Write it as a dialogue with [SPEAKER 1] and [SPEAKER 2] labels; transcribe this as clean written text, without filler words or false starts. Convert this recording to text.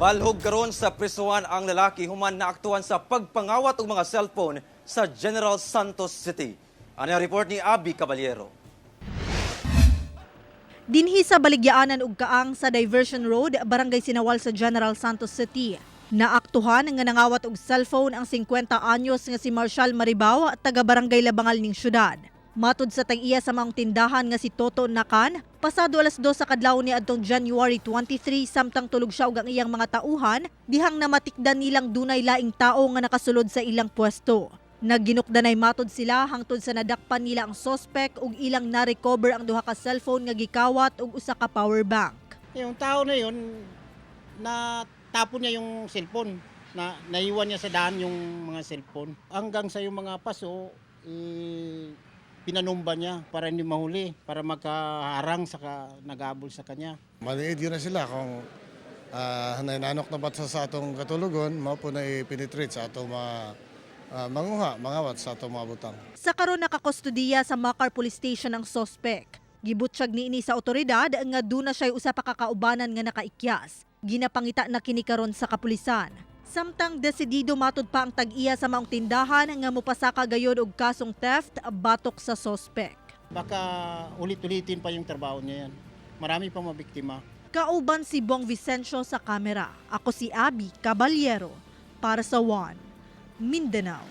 [SPEAKER 1] Balhog karon sa prisuhan ang lalaki human na aktuhan sa pagpangawat og mga cellphone sa General Santos City. Ano ang report ni Abby Caballero?
[SPEAKER 2] Dinhi sa baligyaanan ug kaang sa Diversion Road, Barangay Sinawal sa General Santos City. Naaktuhan nga nangawat og cellphone ang 50 anyos nga si Marshall Maribao, taga Barangay Labangal ning syudad. Matud sa tag-iya sa maong tindahan nga si Toto Nakan, pasado alas 2 sa kadlaw ni adtong January 23 samtang tulog siya og ang iyang mga tauhan, dihang namatikdan nilang dunay laing tao nga nakasulod sa ilang pwesto. Nagginukdanay matod sila hangtod sa nadakpan nila ang suspect ug ilang na-recover ang duha ka cellphone nga gikawat ug usa ka power bank.
[SPEAKER 3] Yung tao na yun, natapon niya yung cellphone. Naiwan niya sa daan yung mga cellphone. Hanggang sa yung mga paso, pinanumba niya para hindi mahuli, para magkaharang sa nag-aabol sa kanya.
[SPEAKER 4] Maliit yun na sila kung nananok na ba't sa atong katulugon, mao po na i-penetrate sa atong mangawat sa atong mga butang.
[SPEAKER 2] Sa karon nakakustudiya sa Macar Police Station ang suspect. Gibutsyag niini sa otoridad nga duna siya usa pa kakaubanan nga nakaikyas. Ginapangita na kini karon sa kapulisan. Samtang desidido matud pa ang tag-iya sa maong tindahan nga mopasaka gayud og kasong theft batok sa suspect.
[SPEAKER 3] Baka ulit-ulitin pa yung trabaho niya yan. Marami pang mabiktima.
[SPEAKER 2] Kauban si Bong Vicencio sa kamera. Ako si Abby Caballero para sa One Mindanao.